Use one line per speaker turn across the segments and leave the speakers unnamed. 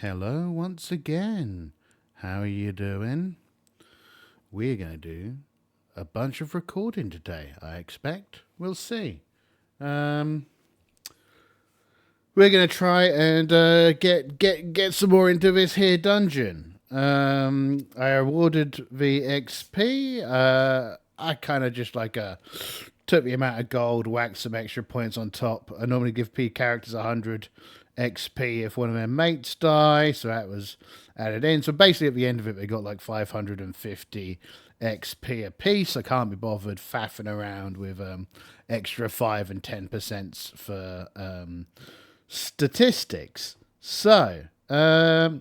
Hello once again. How are you doing? We're going to do a bunch of recording today, I expect. We'll see. We're going to try and get some more into this here dungeon. I awarded the XP. I kind of just took the amount of gold, whacked some extra points on top. I normally give P characters 100 XP if one of their mates die, so that was added in. So basically, at the end of it, they got like 550 XP a piece. I can't be bothered faffing around with extra 5 and 10% for statistics. So, with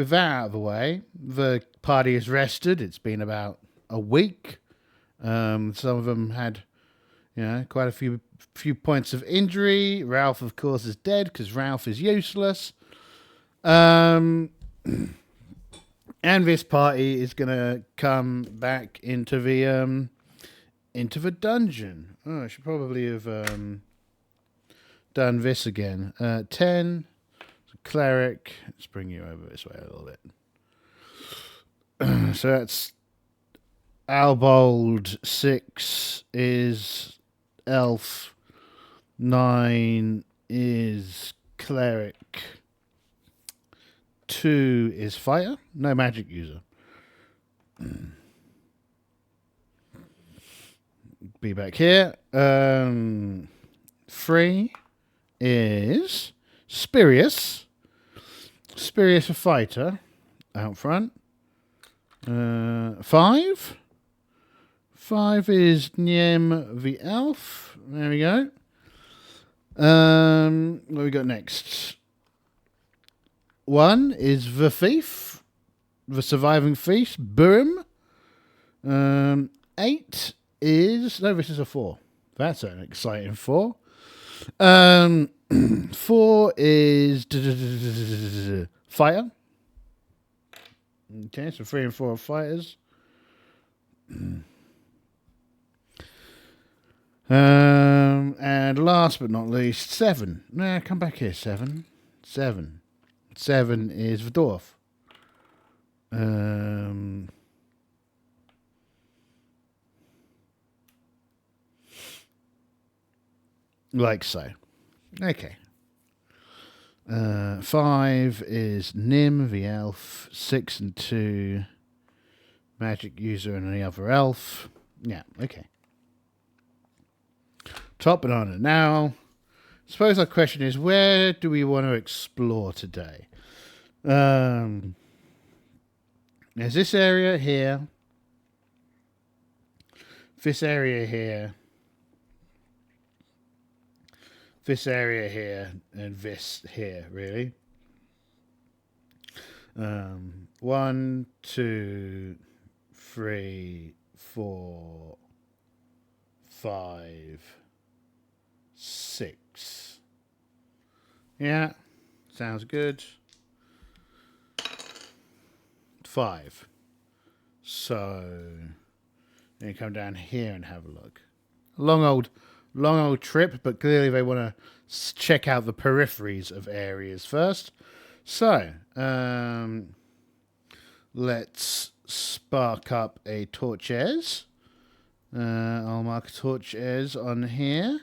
that out of the way, the party is rested. It's been about a week. Some of them had, quite a few points of injury. Ralph, of course, is dead because Ralph is useless. And this party is gonna come back into the dungeon. Oh, I should probably have done this again. 10. Cleric. Let's bring you over this way a little bit. So that's Albold. 6 is elf. 9 is cleric. 2 is fighter. No magic user. Be back here. 3 is Spirius. Spirius a fighter out front. 5 is Niem the elf. There we go. What we got next? 1 is the thief, the surviving thief, Burim. 8 is this is a 4. That's an exciting 4. 4 is fighter. Okay, so 3 and 4 are fighters. And last but not least, 7. Nah, come back here, 7. 7 is the dwarf. Like so. Okay. 5 is Nim, the elf. 6 and 2, magic user and any other elf. Yeah, okay. Top banana. Now, I suppose our question is, where do we want to explore today? There's this area here. This area here. This area here and this here, really. 1, 2, 3, 4, 5, 6. Yeah, sounds good. 5. So, then you come down here and have a look. Long old trip, but clearly they want to check out the peripheries of areas first. So, let's spark up a torches. I'll mark a torches on here,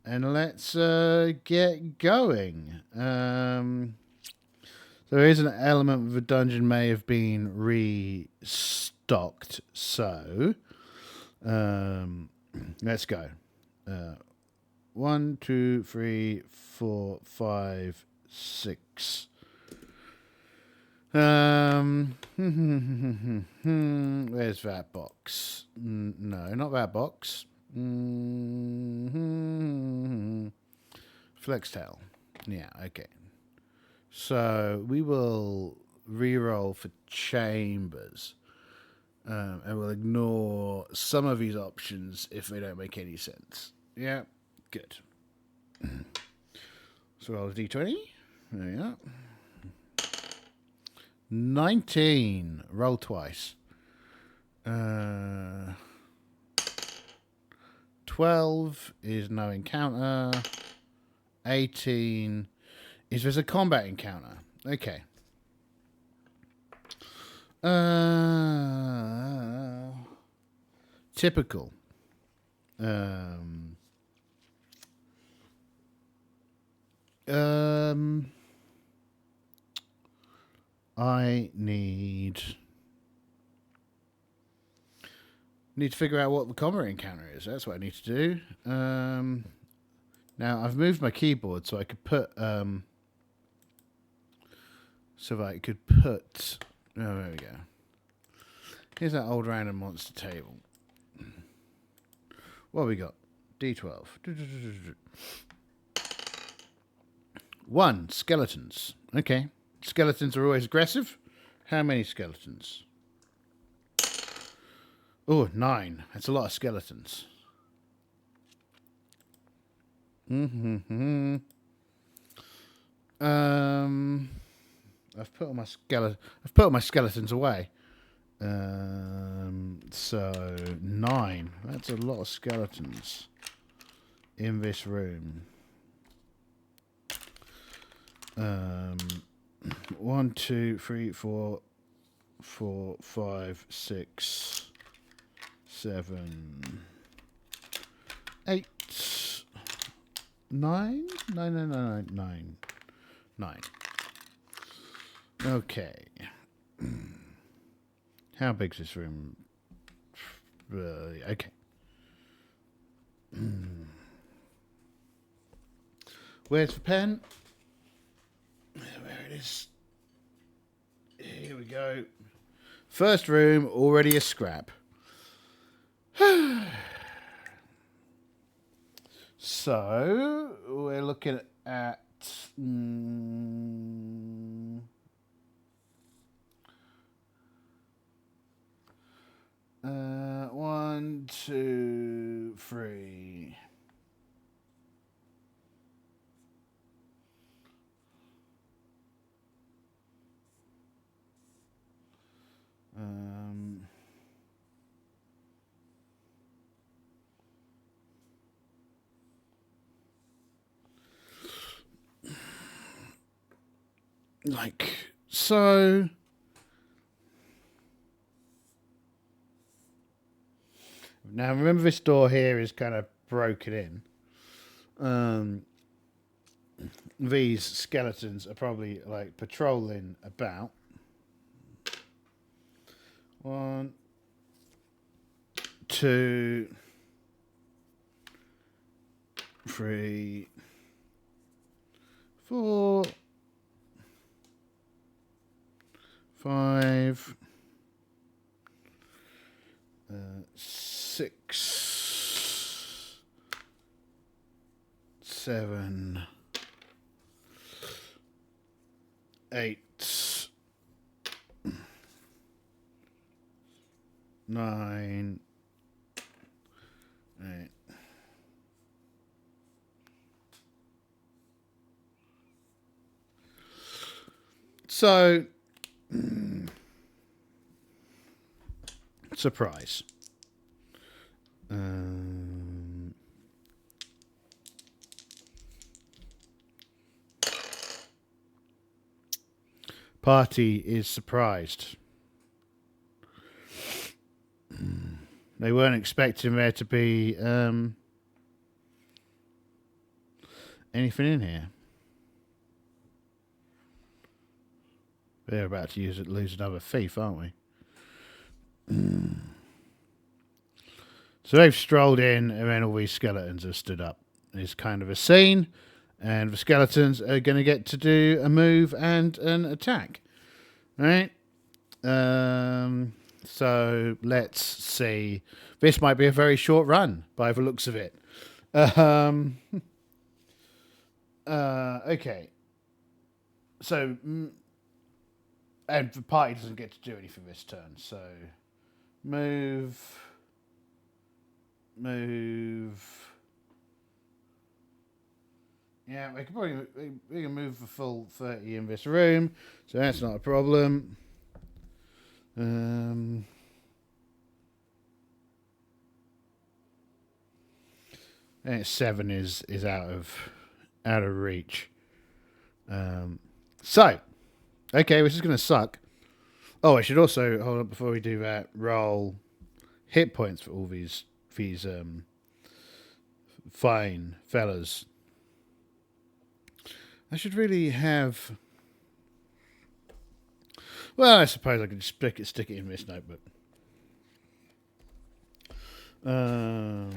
and let's get going. There is an element of the dungeon may have been restocked, so let's go. 1, 2, 3, 4, 5, 6. Where's that box? No, not that box. Flextail. Yeah, okay. So we will reroll for chambers. And we'll ignore some of these options if they don't make any sense. Yeah, good. So roll a d20. There we are. 19. Roll twice. 12 is no encounter. 18 Is this a combat encounter? Okay. Typical. I need to figure out what the combat encounter is. That's what I need to do. Now I've moved my keyboard so I could put Oh, there we go. Here's that old random monster table. What have we got? D12. 1. Skeletons. Okay. Skeletons are always aggressive. How many skeletons? Oh, 9. That's a lot of skeletons. I've put all my skeletons away. So 9. That's a lot of skeletons in this room. 1, 2, 3, 4, 5, 6, 7, 8, 9. Okay. How big's this room? Okay. Where's the pen? There it is. Here we go. First room, already a scrap. So, we're looking at... 1, 2, 3. Like so. Now remember, this door here is kind of broken in. These skeletons are probably like patrolling about. 1, 2, 3, 4, 5, 6, 7, 8, 9, 8. So, surprise. Party is surprised. They weren't expecting there to be anything in here. They're about to lose another thief, aren't we? So they've strolled in, and then all these skeletons have stood up. It's kind of a scene, and the skeletons are going to get to do a move and an attack. Right? So let's see. This might be a very short run by the looks of it. Okay. So, and the party doesn't get to do anything this turn. So, move. Yeah, we can move the full 30 in this room, so that's not a problem. And 7 is out of reach. So, okay, this is going to suck. Oh, I should also, hold on, before we do that, roll hit points for all these fine fellas. I should really have... Well, I suppose I could just stick it in this notebook. Oh,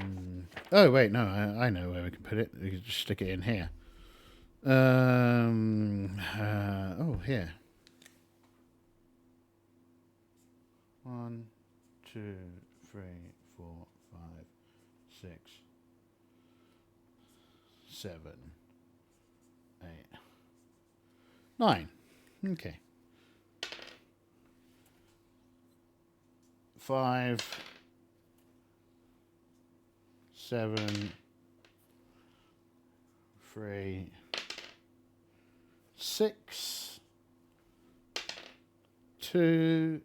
wait, no, I know where we can put it. We can just stick it in here. Oh, here. 1, 2, 3, 4, 5, 6, 7, 8, 9. Okay. 5, 7, 3, 6, 2,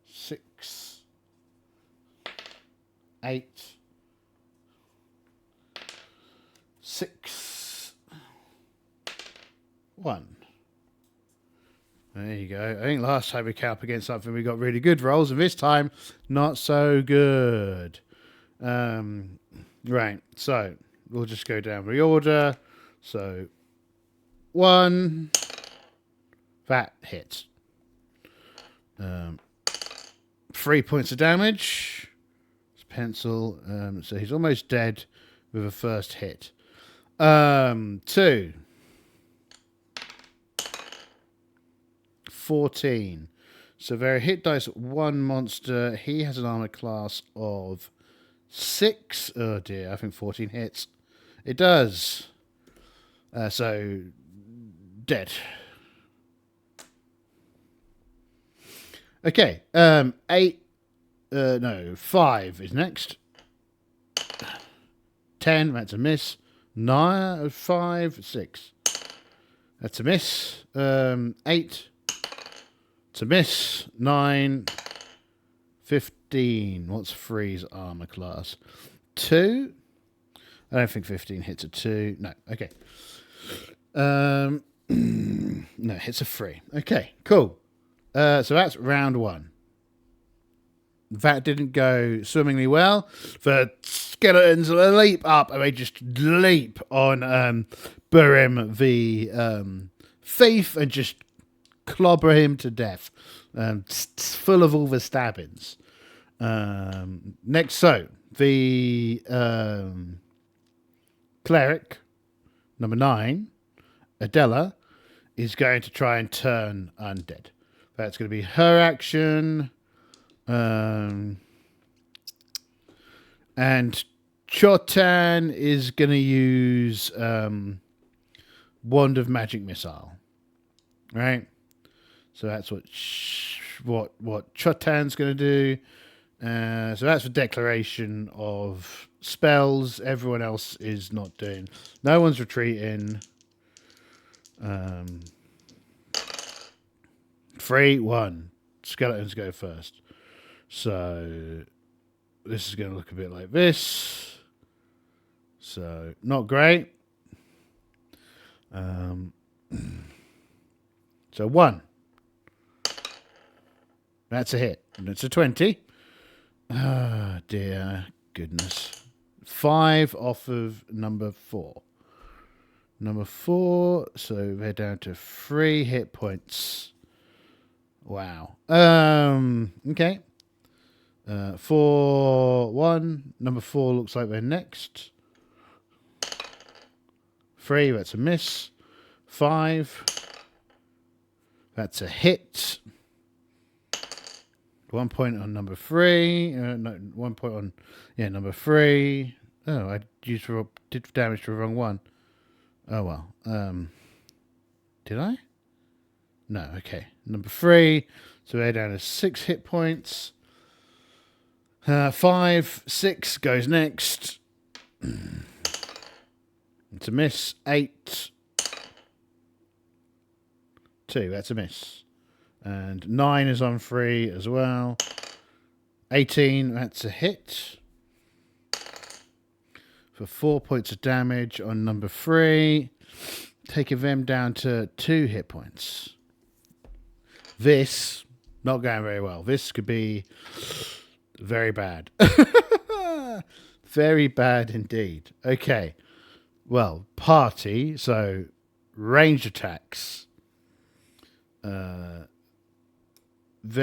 6, 8, 6, 1. There you go. I think last time we came up against something, we got really good rolls, and this time, not so good. Right, so we'll just go down the order. So 1, that hits. 3 points of damage. It's pencil. So he's almost dead with a first hit. 2. 14. So their hit dice, 1 monster. He has an armor class of 6. Oh dear, I think 14 hits. It does. So, dead. Okay, 8, no, 5 is next. 10, that's a miss. 9, 5, 6. That's a miss. 8, it's a miss. 9, 15. What's 3's armor class? 2? I don't think 15 hits a 2. No, okay. No, hits a 3. Okay, cool. So that's round 1. That didn't go swimmingly well. The skeletons leap up, and they just leap on Burim the thief and just clobber him to death. Full of all the stabbings. Next, so the cleric, number 9, Adela, is going to try and turn undead. That's going to be her action. And Chotan is going to use Wand of Magic Missile. Right? So that's what Chotan's going to do. So that's the declaration of spells. Everyone else is not doing. No one's retreating. 3, 1. Skeletons go first. So this is going to look a bit like this. So not great. So 1. That's a hit. And it's a 20. Ah, dear goodness. 5 off of number 4. Number 4, so they're down to 3 hit points. Wow. Okay. 4, 1. Number 4 looks like they're next. 3, that's a miss. 5. That's a hit. 1 point on number 3. No, 1 point on number 3. Oh, I did damage to the wrong one. Oh well. Did I? No. Okay. Number 3. So we're down to 6 hit points. 5, 6 goes next. It's a miss. 8. 2. That's a miss. And 9 is on 3 as well. 18. That's a hit. For 4 points of damage on number 3. taking them down to 2 hit points. This, not going very well. This could be very bad. Very bad indeed. Okay. Well, party, so range attacks. They're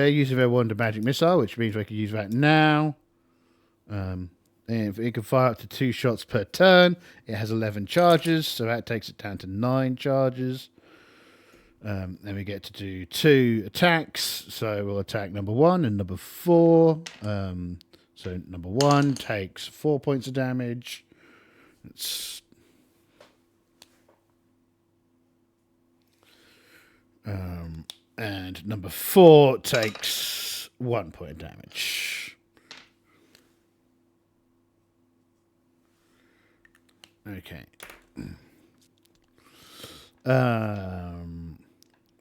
using their wand of magic missile, which means we can use that now. And it can fire up to 2 shots per turn. It has 11 charges, so that takes it down to 9 charges. Then we get to do 2 attacks. So we'll attack number 1 and number 4. So number 1 takes 4 points of damage. And number 4 takes 1 point of damage. Okay.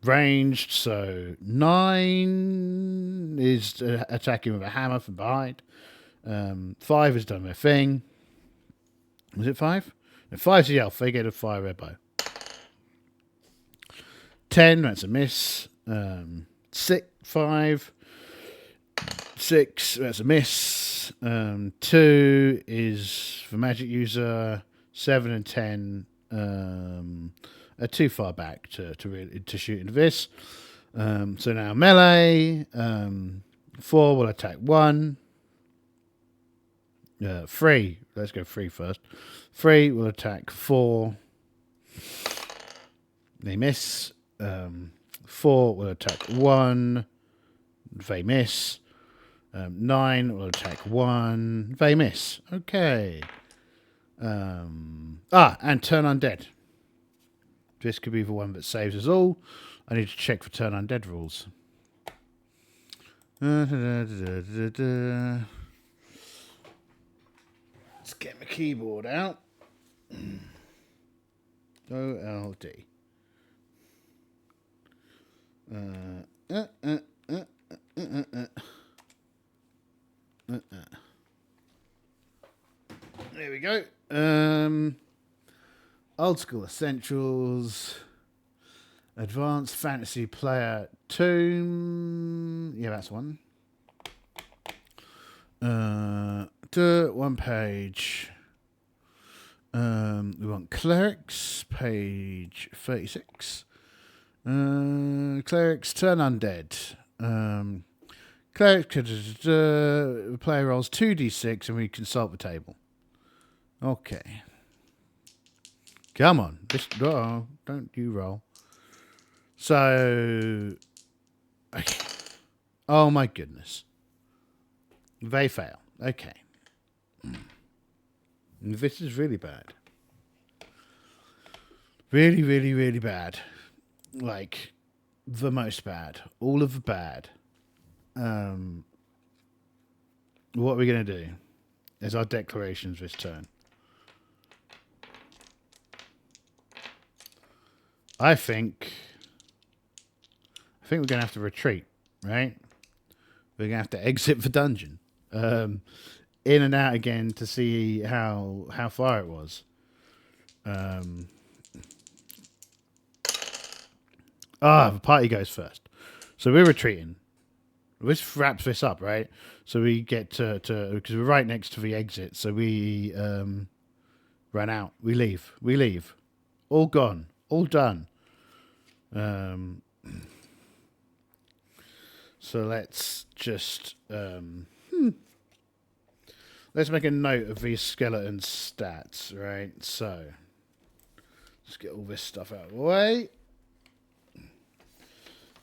Ranged, so 9 is attacking with a hammer from behind. 5 has done their thing. Was it 5? No, 5's the elf. They get a fire red bow. 10, that's a miss. 5. 6, that's a miss. 2 is for magic user. 7 and 10 are too far back to shoot into this. So now melee. 4 will attack 1. 3. Let's go 3 first. 3 will attack 4. They miss. 4 will attack 1. They miss. 9 will attack 1. They miss. Okay. And turn undead. This could be the one that saves us all. I need to check for turn undead rules. Let's get my keyboard out. OLD. There we go. Old School Essentials. Advanced Fantasy Player 2. Yeah, that's one. 1 page. We want Clerics, page 36. Clerics, turn undead. Clerics, the player rolls 2d6 and we consult the table. Okay. Come on. Don't you roll. So. Okay. Oh my goodness. They fail. Okay. This is really bad. Really, really, really bad. Like, the most bad. All of the bad. What are we going to do? Is our declarations this turn. I think we're going to have to retreat, right? We're going to have to exit the dungeon. In and out again to see how far it was. The party goes first. So we're retreating. This wraps this up, right? So we get to because we're right next to the exit. So we run out. We leave. All gone. All done. So let's just let's make a note of these skeleton stats, right? So let's get all this stuff out of the way.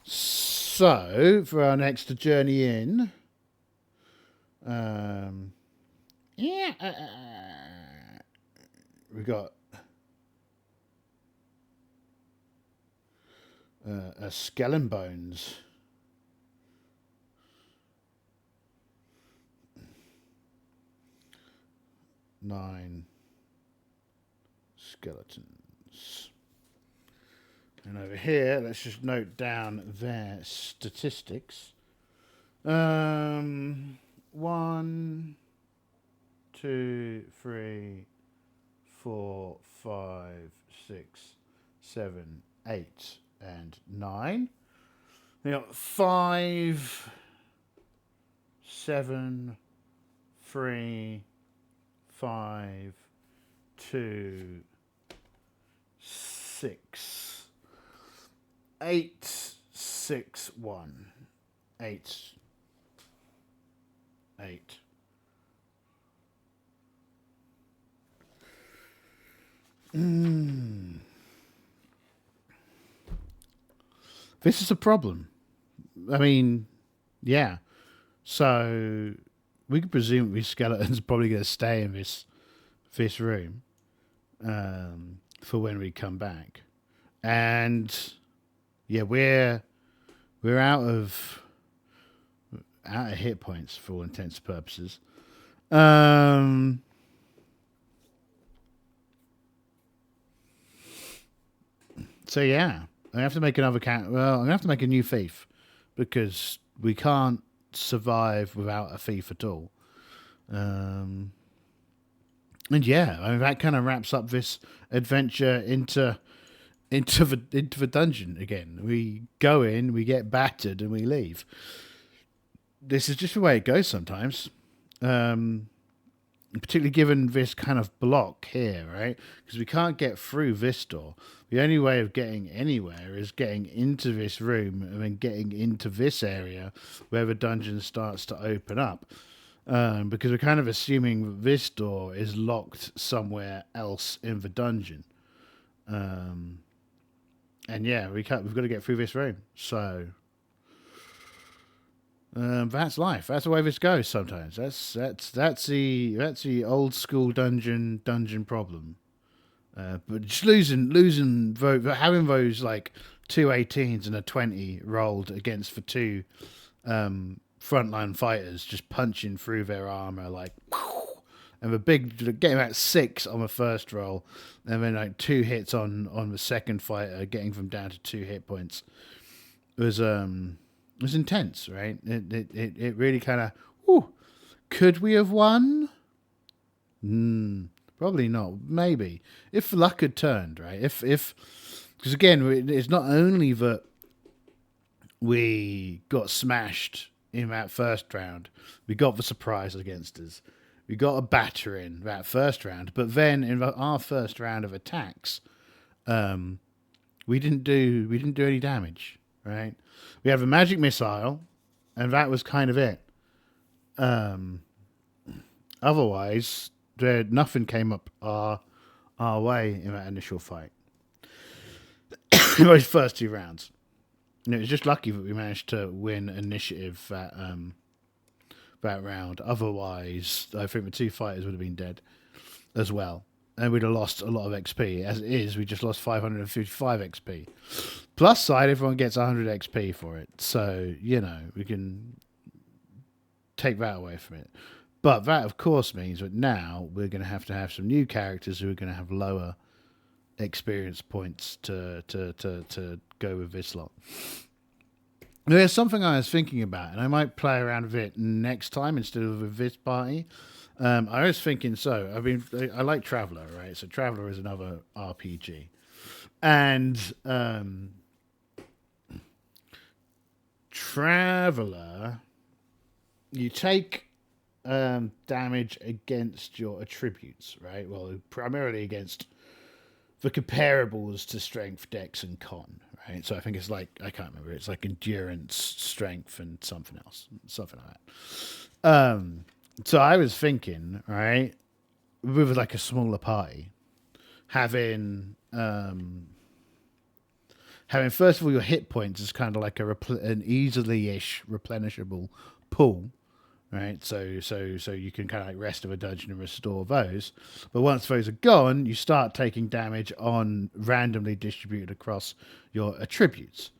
So for our next journey in, we got a skeleton bones. Nine skeletons. And over here, let's just note down their statistics. 1, 2, 3, 4, 5, 6, 7, 8, and 9. We got 5, 7, 3, 5, 2, 6, 8, 6, 1, 8, 8. This is a problem. I mean, yeah. So we could presume these skeletons are probably going to stay in this room for when we come back, and yeah, we're out of hit points for all intents and purposes. So yeah, I have to make another cat. Well, I'm gonna have to make a new thief because we can't survive without a thief at all. And yeah, I mean, that kind of wraps up this adventure into the dungeon again. We go in, we get battered, and we leave. This is just the way it goes sometimes. Particularly given this kind of block here, right? Because we can't get through this door. The only way of getting anywhere is getting into this room and then getting into this area where the dungeon starts to open up. Because we're kind of assuming that this door is locked somewhere else in the dungeon. And yeah, we've got to get through this room. So that's life. That's the way this goes sometimes. That's the old school dungeon problem. But just losing having those like 2 18s and a 20 rolled against the two frontline fighters, just punching through their armor like, and the getting about 6 on the first roll, and then like 2 hits on the second fighter, getting them down to 2 hit points. It was intense, right? It really kind of, could we have won? Probably not. Maybe if luck had turned, right? If because again, it's not only that we got smashed in that first round, we got the surprise against us. We got a batter in that first round, but then in our first round of attacks, we didn't do any damage, right? We have a magic missile, and that was kind of it. Otherwise, nothing came up our way in that initial fight. In those first 2 rounds. And it was just lucky that we managed to win initiative that round. Otherwise, I think the 2 fighters would have been dead as well. And we'd have lost a lot of XP. As it is, we just lost 555 XP. Plus side, everyone gets 100 XP for it. So, we can take that away from it. But that, of course, means that now we're going to have some new characters who are going to have lower experience points to go with this lot. There's something I was thinking about, and I might play around with it next time instead of with this party. I was thinking, I like Traveller, right? So Traveller is another RPG. And Traveller, you take damage against your attributes, right? Well, primarily against the comparables to strength, dex, and con, right? So I think it's like, I can't remember, it's like endurance, strength, and something else, something like that. So I was thinking, right, with like a smaller party, having first of all your hit points is kind of like an easily-ish replenishable pool, right? So you can kind of like rest of a dungeon and restore those. But once those are gone, you start taking damage on randomly distributed across your attributes.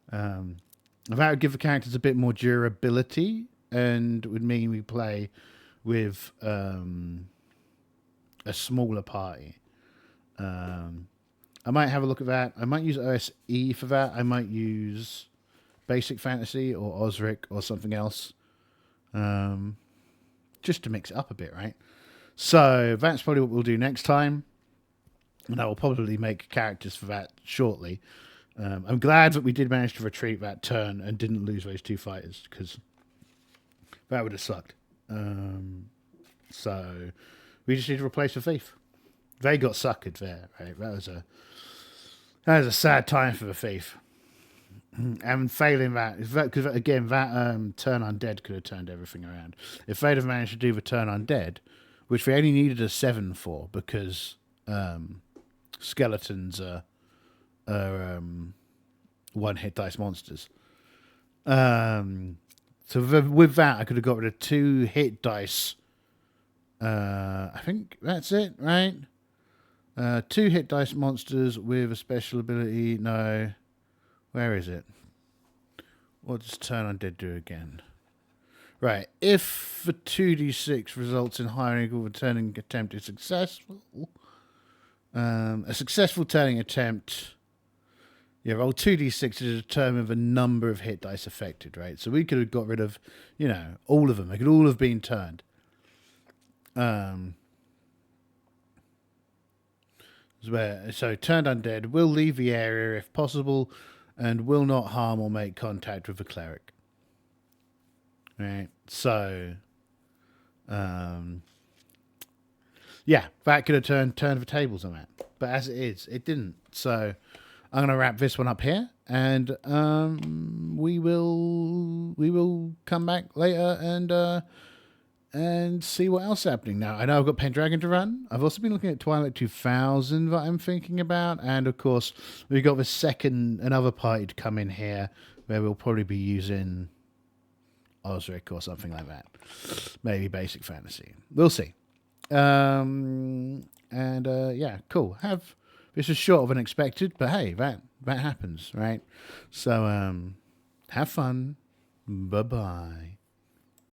That would give the characters a bit more durability, and would mean we play with a smaller party. I might have a look at that. I might use OSE for that. I might use Basic Fantasy or Osric or something else. Just to mix it up a bit, right? So that's probably what we'll do next time. And I will probably make characters for that shortly. I'm glad that we did manage to retreat that turn and didn't lose those 2 fighters, because that would have sucked. So we just need to replace the thief. They got suckered there, right? That was a sad time for the thief. And failing that, because again, that turn undead could have turned everything around. If they'd have managed to do the turn undead, which they only needed a 7 for, because skeletons are 1 hit dice monsters. So with that, I could have got rid of 2 hit dice. I think that's it, right? 2 hit dice monsters with a special ability. No. Where is it? What does turn undead do again? Right. If the 2d6 results in higher or equal, the turning attempt is successful. A successful turning attempt. Yeah, roll 2d6 to determine the number of hit dice affected, right? So we could have got rid of, all of them. They could all have been turned. So turned undead will leave the area if possible and will not harm or make contact with the cleric. Right. So, yeah, that could have turned the tables on that. But as it is, it didn't. So I'm going to wrap this one up here, and we will come back later and see what else is happening. Now, I know I've got Pendragon to run. I've also been looking at Twilight 2000 that I'm thinking about. And, of course, we've got another party to come in here where we'll probably be using Osric or something like that. Maybe Basic Fantasy. We'll see. Yeah, cool. This is shorter than expected, but hey, that happens, right? So, have fun. Bye-bye.